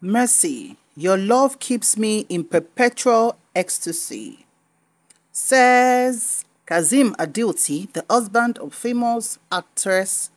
Mercy, your love keeps me in perpetual ecstasy, says Kazim Adeoti, the husband of famous actress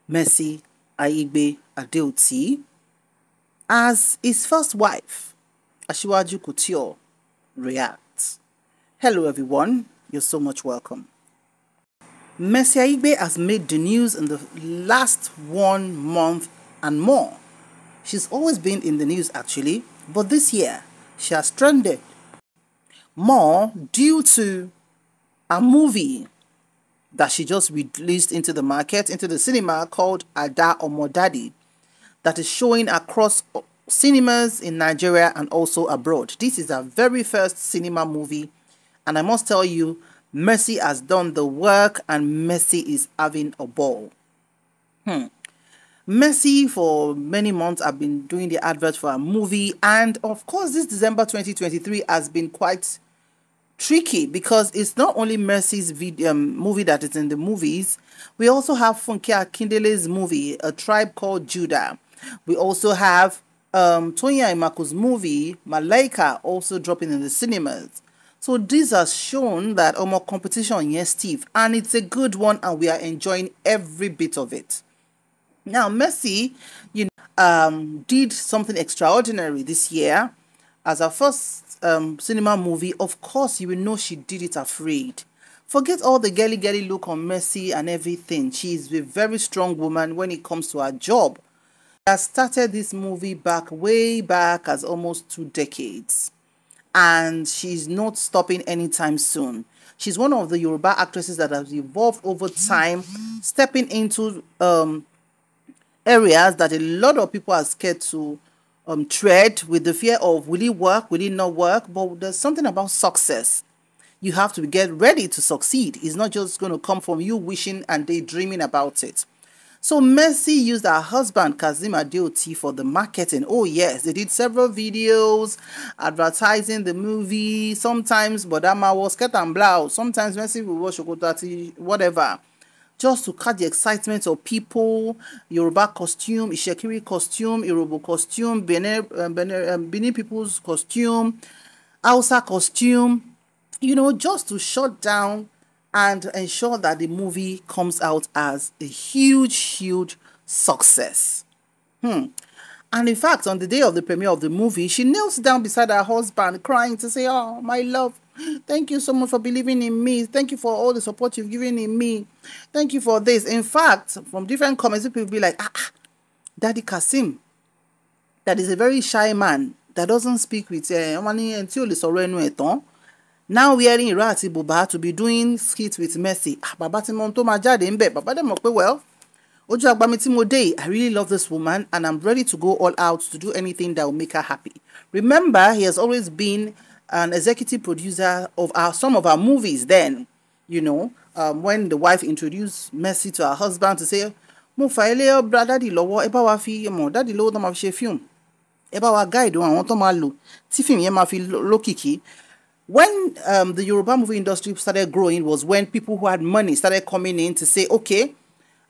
Mercy Aigbe Adeoti, as his first wife, Asiwaju Couture, reacts. Hello everyone, you're so much welcome. Mercy Aigbe has made the news in the last 1 month and more. She's always been in the news actually, but this year she has trended more due to a movie that she just released into the market, into the cinema, called Ada Omodadi, that is showing across cinemas in Nigeria and also abroad. This is her very first cinema movie, and I must tell you, Mercy has done the work and Mercy is having a ball. Mercy, for many months, have been doing the advert for a movie, and of course this December 2023 has been quite tricky because it's not only Mercy's movie that is in the movies. We also have Funke Akindele's movie, A Tribe Called Judah. We also have Tonya Imaku's movie, Malaika, also dropping in the cinemas. So this has shown that more competition, yes, Steve, and it's a good one, and we are enjoying every bit of it. Now, Mercy, did something extraordinary this year as her first cinema movie. Of course, you will know she did it afraid. Forget all the girly look on Mercy and everything. She is a very strong woman when it comes to her job. She has started this movie way back as almost 2 decades. And she's not stopping anytime soon. She's one of the Yoruba actresses that has evolved over time, stepping into areas that a lot of people are scared to tread, with the fear of will it work, will it not work. But there's something about success. You have to get ready to succeed. It's not just going to come from you wishing and daydreaming about it. So Mercy used her husband Kazim Adeoti for the marketing. Oh yes, they did several videos advertising the movie. Sometimes Bodama was skirt and blouse. Sometimes Mercy will wear Shokotati, whatever, just to catch the excitement of people. Yoruba costume, Ishekiri costume, Yoruba costume, Benin people's costume, Hausa costume, just to shut down and ensure that the movie comes out as a huge success. And in fact, on the day of the premiere of the movie, she kneels down beside her husband, crying to say, "Oh, my love, thank you so much for believing in me. Thank you for all the support you've given in me. Thank you for this." In fact, from different comments, people will be like, Daddy Kasim, that is a very shy man that doesn't speak with now wearing Ira àti Buba to be doing skits with Mercy. Bàbá tí mo tó máa jáde ńbẹ̀. Bàbá dẹ̀ mọ̀ pé, well, ojú àgbà mi tí mo dé, I really love this woman and I'm ready to go all out to do anything that will make her happy. Remember, he has always been an executive producer of some of our movies then, when the wife introduced Mercy to her husband to say, "Mo fa ilé ọba daddy lọ́wọ́, ẹ bá wa fi daddy lọ́wọ́ tó máa fi ṣe film. Ẹ bá wa guide àwọn tó máa lò tí film yẹn máa fi lókìkí." When the Yoruba movie industry started growing was when people who had money started coming in to say, okay,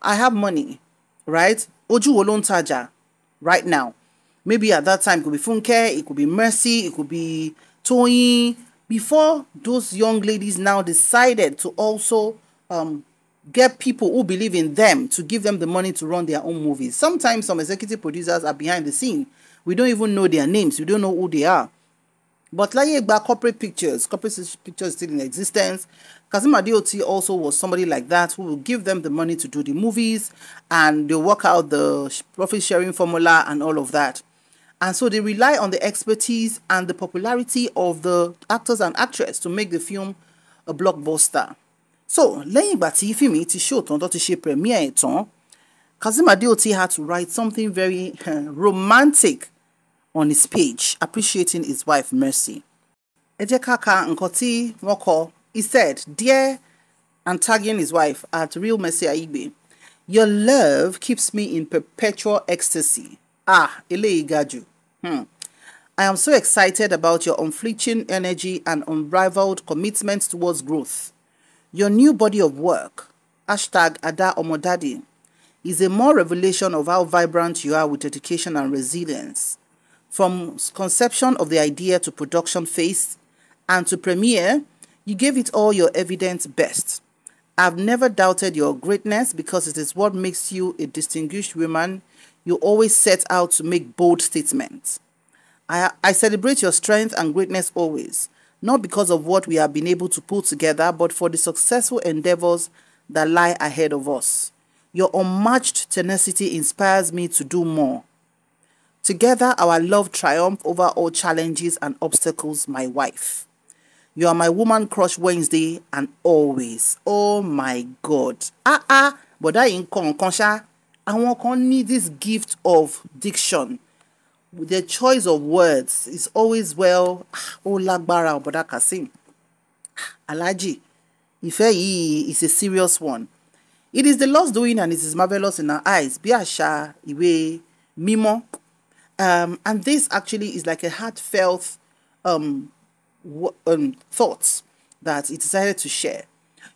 I have money, right? Oju wo ló ń tajà right now. Maybe at that time it could be Funke, it could be Mercy, it could be Toyin. Before those young ladies now decided to also get people who believe in them to give them the money to run their own movies. Sometimes some executive producers are behind the scene. We don't even know their names. We don't know who they are. But like Aigbe corporate pictures still in existence. Kazim Adeoti also was somebody like that who will give them the money to do the movies and they'll work out the profit sharing formula and all of that. And so they rely on the expertise and the popularity of the actors and actresses to make the film a blockbuster. So, lẹ́yìn ìgbà tí fíìmù ti show tán tó ti ṣe premiere tán, Kazim Adeoti had to write something very romantic on his page, appreciating his wife Mercy. Ẹ jẹ́ ká ka nǹkan tí wọ́n kọ. He said, "Dear," and tagging his wife at Real Mercy Aigbe, "Your love keeps me in perpetual ecstasy." Eléyìí ga jù. "I am so excited about your unflinching energy and unrivaled commitment towards growth. Your new body of work, #Ada Omodadi, is a more revelation of how vibrant you are with dedication and resilience. From conception of the idea to production phase and to premiere, you gave it all your evident best. I've never doubted your greatness because it is what makes you a distinguished woman. You always set out to make bold statements. I celebrate your strength and greatness always, not because of what we have been able to pull together, but for the successful endeavors that lie ahead of us. Your unmatched tenacity inspires me to do more. Together, our love triumph over all challenges and obstacles, my wife. You are my woman crush Wednesday and always. Oh my God. But I in consha. I want need this gift of diction. The choice of words is always well. Oh lagbara Boda Kasim. Alaji. Ìfẹ́ yìí is a serious one. It is the Lord's doing and it is marvelous in our eyes. Bí àṣà ìwé mímọ́. And this actually is like a heartfelt thoughts that he decided to share.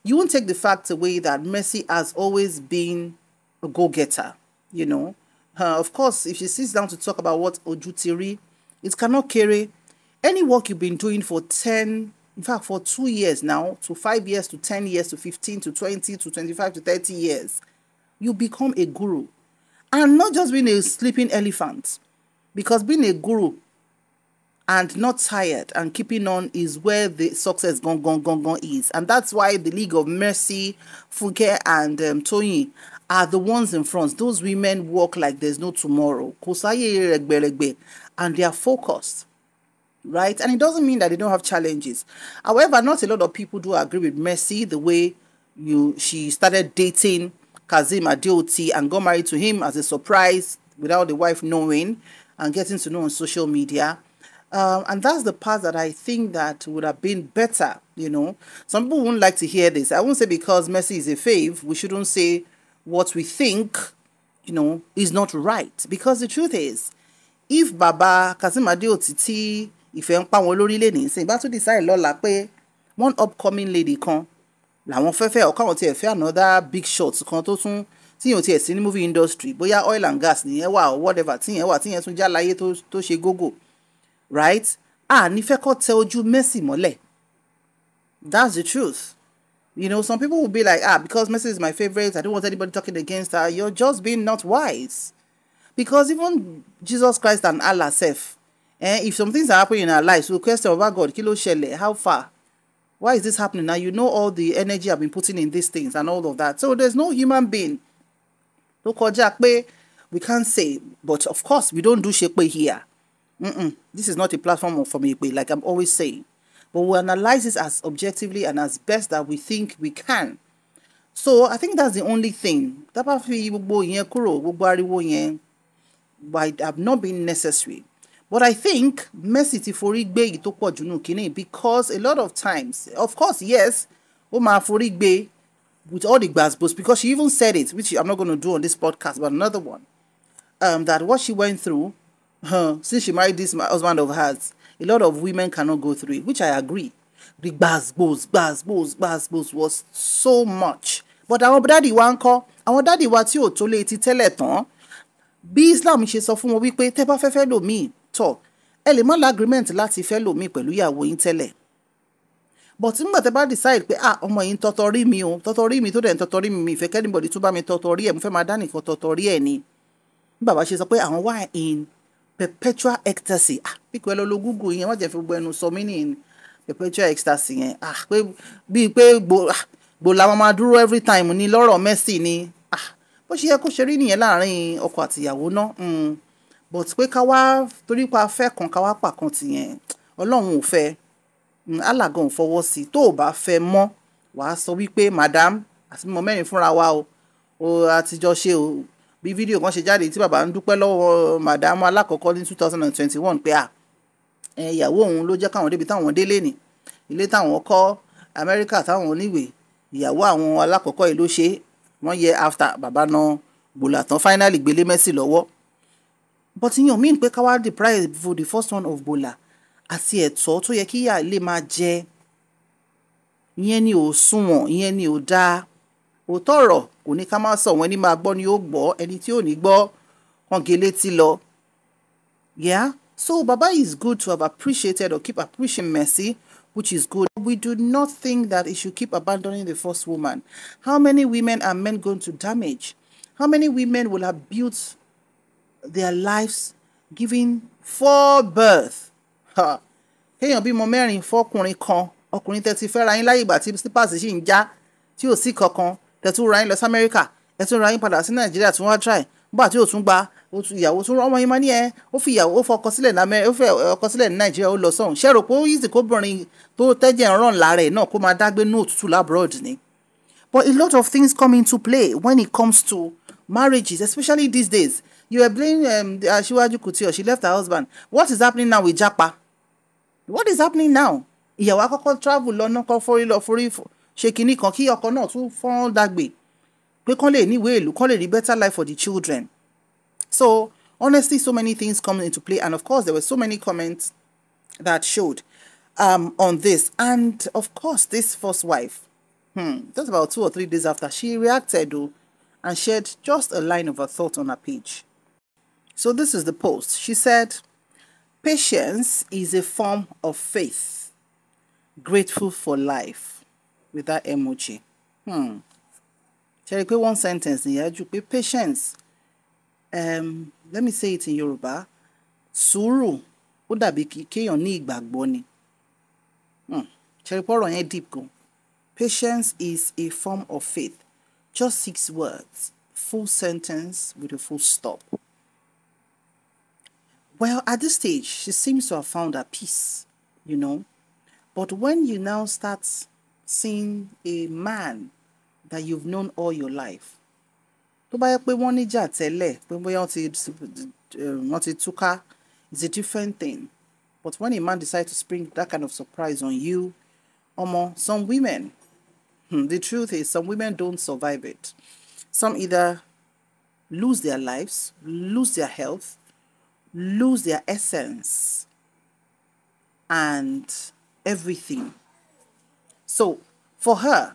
You won't take the fact away that Mercy has always been a go-getter, you know. Of course, if she sits down to talk about what Ojutiri, it cannot carry any work you've been doing for 2 years now, to 5 years, to 10 years, to 15, to 20, to 25, to 30 years. You become a guru. And not just being a sleeping elephant, because being a guru and not tired and keeping on is where the success gone is. And that's why the League of Mercy, Funke and Toyin are the ones in front. Those women walk like there's no tomorrow. And they are focused. Right? And it doesn't mean that they don't have challenges. However, not a lot of people do agree with Mercy the way she started dating Kazim Adeoti and got married to him as a surprise without the wife knowing and getting to know on social media. And that's the part that I think that would have been better, you know. Some people wouldn't like to hear this. I won't say because Mercy is a fave, we shouldn't say what we think, you know, is not right. Because the truth is, if Baba Kazim Adeoti ìfẹ́ ń pa wọn lórí lé ní ìsìn bá tún decide lọ́la pé one upcoming lady kan làwọn fẹ́fẹ́ ọ̀ká wọn tiẹ̀ fẹ́ another big shot kan tó tún tíyẹn ò tiẹ̀ sí ní movie industry bóyá oil and gas nìyẹn wà or whatever tíyẹn tún já láyé tó ṣe gógó, right? Nífẹ̀ẹ́ kọ́ tẹ ojú Mercy mọ́lẹ̀. That's the truth. You know, some people will be like, because Mercy is my favorite, I don't want anybody talking against her. You're just being not wise. Because even Jesus Christ and Allah self, if some things are happening in our lives, we'll question about God, kí ló ṣẹlẹ̀, how far? Why is this happening? Now, you know all the energy I've been putting in these things and all of that. So there's no human being. We can't say, but of course, we don't do shepe here. This is not a platform for me, like I'm always saying. But we analyze this as objectively and as best that we think we can. So I think that's the only thing. That might have not been necessary. But I think Mercy ti forí gbé tó pọ̀ jù nù kíní because a lot of times, of course, yes, ó máa forí gbé with all the gbasgbos because she even said it, which I'm not going to do on this podcast, but another one, that what she went through, since she married this husband of hers, a lot of women cannot go through it, which I agree. The gbasgbos was so much. But our daddy wa ńkọ́, àwọn daddy wa tí ò tó lè ti tẹ́lẹ̀ tán, bí Islam ṣe sọ fún wọn wípé tẹ́ bá fẹ́ lòmíì tọ̀ ẹ lè má lágrímẹ̀ǹt láti fẹ́ lòmíì pẹ̀lú ìyàwó yín tẹ́lẹ̀. But nígbà tẹ́ bá decide pé ọmọ yìí ń tọ́tọ́rí mi o tọ́tọ́rí mi tó dẹ̀ ń tọ́tọ́rí mi ìfẹ́ kẹ́nìbọ̀dì tó bá mi tọ́tọ́rí ẹ̀ mo fẹ́ máa dá nìkan tọ́tọ́rí ẹ̀ ni. Bí bàbá ṣe sọ pé àwọn wà in perpetual ecstasy pípẹ́ lọ lo Google yẹn wọ́n jẹ́ fi gbọ́ ẹnu sọ mí ní perpetual ecstasy yẹn pé bíi pé gbò làwọn máa dúró every time ní lọ́rọ̀ Mercy ni bó ṣe yẹ kó ṣe rí nìyẹn láàrin ọkọ àtìyàwó náà but pé ká wá torí pa fẹ́ kan ká wá pàkan tìyẹn Ọlọ́run ò fẹ́ alágan ò fọwọ́ sí tó o bá fẹ́ mọ́ wàá sọ wípé madam àti mímọ mẹ́rin fúnra wa o àtijọ́ ṣe o bí fídíò kan ṣe jáde tí bàbá ń dúpẹ́ lọ́wọ́ madam alákọ̀ọ́kọ́ ní 2021 pé ìyàwó òun ló jẹ́ káwọn débi táwọn délé ní ilé táwọn kọ́ Amẹ́ríkà táwọn oníwèé ìyàwó àwọn alákọ̀ọ́kọ́ yìí ló ṣe wọ́n yẹ after bàbá náà bòlà tán finally gbélé Mercy lọ́wọ́ but ìyàn mí pé káwá deprive for the first one of bòlà àti ẹ̀tọ́ tó yẹ kí ìyá lè máa jẹ ìyẹn ni ò sunwọ̀n ìyẹn ni ò dáa òótọ́ ọ̀rọ̀ kò ní ká má sọ wọn ẹni máa gbọ́ ni ó gbọ́ ẹni tí ò ní gbọ́ wọn gé létí lọ yeah So Baba is good to have appreciated or keep appreciating Mercy, which is good. We do not think that he should keep abandoning the first woman. How many women are men going to damage? How many women will have built their lives giving for birth? Kéèyàn bímọ mẹ́rin fọ́kùnrin kan, ọkùnrin tẹ́ ti fẹ́ ra yín láyé ìgbà tí slippers sì ń já tí ò sí kankan, tẹ́ tún ra yín lọ sí Amẹ́ríkà, ẹ tún ra yín padà sí Nàìjíríà tí wọ́n á try nígbà tí ò tún gba ìyàwó tún ọmọ yín máa ní ó fi ìyàwó ó fọkọ sílẹ̀ ní Nàìjíríà ó lọ sọ́hùn. Ṣé rò pé ó easy kóbìnrin tó tẹ́jẹ̀ ń ràn lára ẹ̀ náà kó máa dágbé ní òtútù labroad ni? But a lot of things come into play when it comes to marriages, especially these days. You are blaming Asiwaju Kuti, she left her husband. What is happening now with Japa? What is happening now? Ìyàwó àkọ́kọ́ travel lọ́nà kan forí ṣe kinní kan kí ọkọ náà tún fọ́n dàgbé pé kán lè níwèé ìlú, kán lè rí better life for the children. So honestly, so many things come into play, and of course there were so many comments that showed on this. And of course this first wife, just about 2 or 3 days after, she reacted and shared just a line of her thought on her page. So this is the post. She said, "Patience is a form of faith. Grateful for life," with that emoji. Ṣé rí pé one sentence nìyẹn jù pé patience. Let me say it in Yoruba. Sùúrù ó dàbí kéèyàn ní ìgbàgbọ́ ni. Ṣé rí pé ọ̀rọ̀ yẹn deep gan. Patience is a form of faith. Just 6 words. Full sentence with a full stop. Well, at this stage, she seems to have found her peace, you know. But when you now start seeing a man that you've known all your life, tó bá yẹ pé wọ́n níjà tẹ́lẹ̀, pé bóyá wọ́n ti túká, it's a different thing. But when a man decides to spring that kind of surprise on you, some women, the truth is some women don't survive it. Some either lose their lives, lose their health, lose their essence and everything. So for her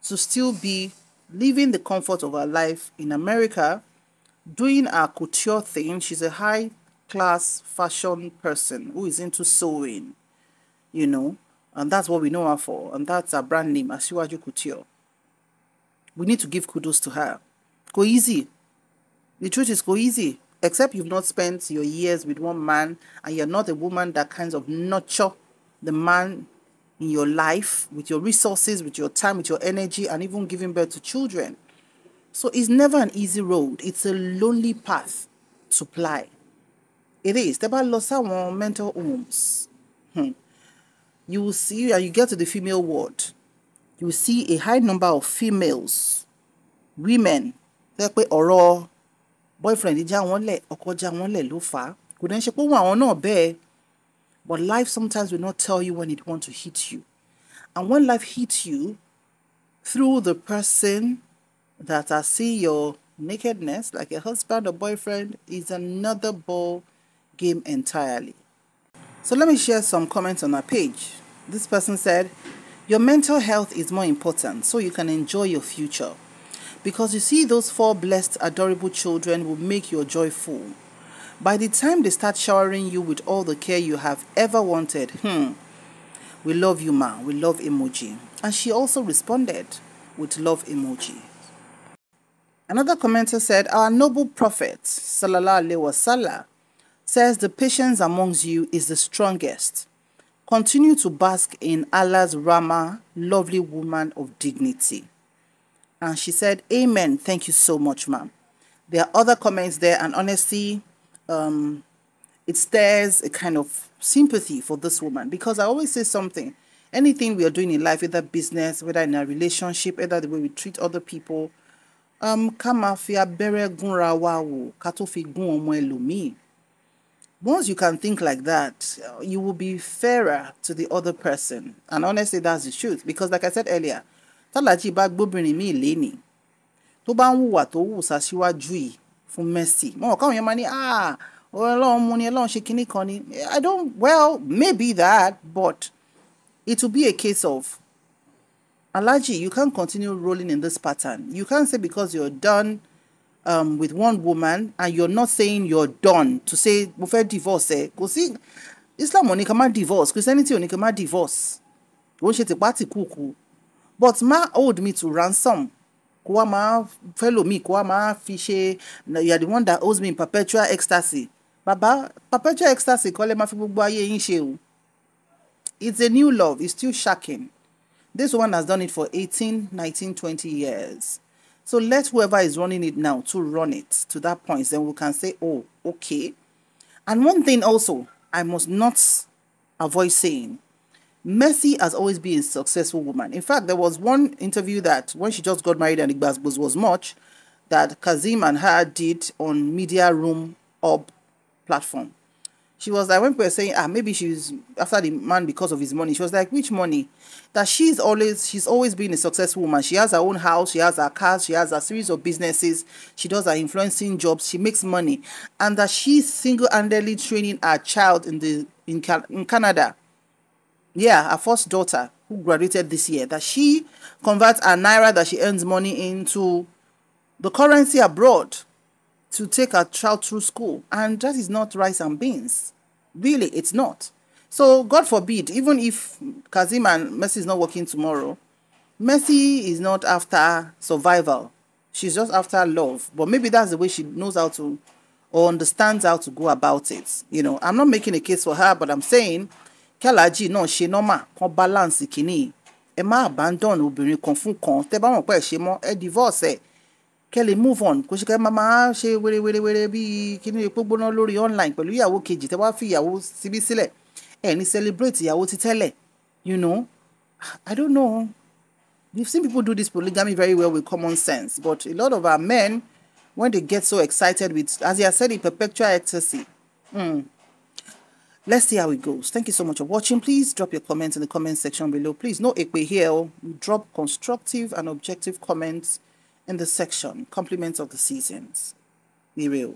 to still be living the comfort of her life in America, doing her couture thing, she's a high class fashion person who is into sewing, you know, and that's what we know her for, and that's her brand name, Asiwaju Couture. We need to give kudos to her. Go easy. The truth is, go easy. Except you've not spent your years with one man and you're not a woman that kind of nurture the man in your life with your resources, with your time, with your energy, and even giving birth to children. So it's never an easy road. It's a lonely path to ply. It is. Tẹ́ bá lọ sáwọn mental homes, you will see, and you get to the female ward, you will see a high number of females, women, tẹ́ pé ọ̀rọ̀ boyfriend já wọn lẹ̀, ọkọ já wọn lẹ̀ ló fà á. Kò dẹ̀ ṣe pé àwọn náà bẹ́ẹ̀. But life sometimes will not tell you when it wants to hit you. And when life hits you through the person that has seen your nakedness, like a husband or boyfriend, is another ball game entirely. So let me share some comments on our page. This person said, "Your mental health is more important so you can enjoy your future. Because you see, those 4 blessed, adorable children will make your joy full. By the time they start showering you with all the care you have ever wanted, we love you, ma, we love emoji." And she also responded with love emoji. Another commenter said, "Our noble prophet, sallallahu alaihi wasallam, says the patience amongst you is the strongest. Continue to bask in Allah's Rahmah, lovely woman of dignity." And she said, "Amen. Thank you so much, ma'am." There are other comments there, and honestly, it stirs a kind of sympathy for this woman, because I always say something. Anything we are doing in life, whether business, whether in a relationship, whether the way we treat other people, ká máa fi abẹ́rẹ́ gúnra wa wò ká tó fi gún ọmọ ẹlòmíì. Once you can think like that, you will be fairer to the other person. And honestly, that's the truth. Because like I said earlier, tálájì bá gbóbìnrin míì lénìí, tó bá ń hùwà tó hù s'Aṣíwájú yìí fún Mercy, mọ̀ káwọn èèyàn máa ní, Ọlọ́run mú ni, Ọlọ́run ṣe kinní kan ni. Well, maybe that, but it will be a case of, Alhaji, you can't continue rolling in this pattern. You can't say because you're done with one woman and you're not saying you're done to say mo fẹ́ divorce ẹ kò sí Islam ò ní ká má divorce, Christianity ò ní ká má divorce, kò ń ṣe tipátìkúùkù, but má hold me to ransom kó wá máa fellow me kó wá máa fi ṣe you are the one that owes me in perpetual ecstasy. Baba, perpetual ecstasy kọ́ lẹ máa fi gbogbo ayé yín ṣe o. It's a new love, it's still shocking. This one has done it for 18, 19, 20 years. So let whoever is running it now to run it to that point. Then we can say, oh, okay. And one thing also, I must not avoid saying, Mercy has always been a successful woman. In fact, there was one interview that when she just got married and Aigbe was much, that Kazim and her did on Media Room Up platform. She was like, when people were saying, maybe she's after the man because of his money. She was like, which money? That she's always been a successful woman. She has her own house, she has her cars, she has a series of businesses, she does her influencing jobs, she makes money. And that she's single-handedly training her child in Canada. Yeah, her first daughter, who graduated this year, that she converts her naira that she earns money into the currency abroad to take her child through school. And that is not rice and beans. Really, it's not. So, God forbid, even if Kazim and Mercy is not working tomorrow, Mercy is not after survival. She's just after love. But maybe that's the way she knows how to, or understands how to go about it. You know, I'm not making a case for her, but I'm saying, Kalaji no she normal, kan balance kini. Ẹ má abandon obìnrin kan fún kan. Tẹ́ bá mọ̀ pé ẹ ṣe mọ́, ẹ divorce ẹ. Kẹ́ lè move on. Kò ṣe kẹ́ máa ṣe wéré bí kíní epo gbóná lórí online pẹ̀lú ìyàwó kejì. Tẹ́ wá fi ìyàwó síbí sílẹ̀. Ẹ ní celebrate ìyàwó ti tẹ́lẹ̀. You know, I don't know. We've seen people do this polygamy very well with common sense, but a lot of our men, when they get so excited with, as I said, in perpetual ecstasy. Let's see how it goes. Thank you so much for watching. Please drop your comments in the comment section below. Please, no Aigbe here. We drop constructive and objective comments in the section. Compliments of the seasons. Be real.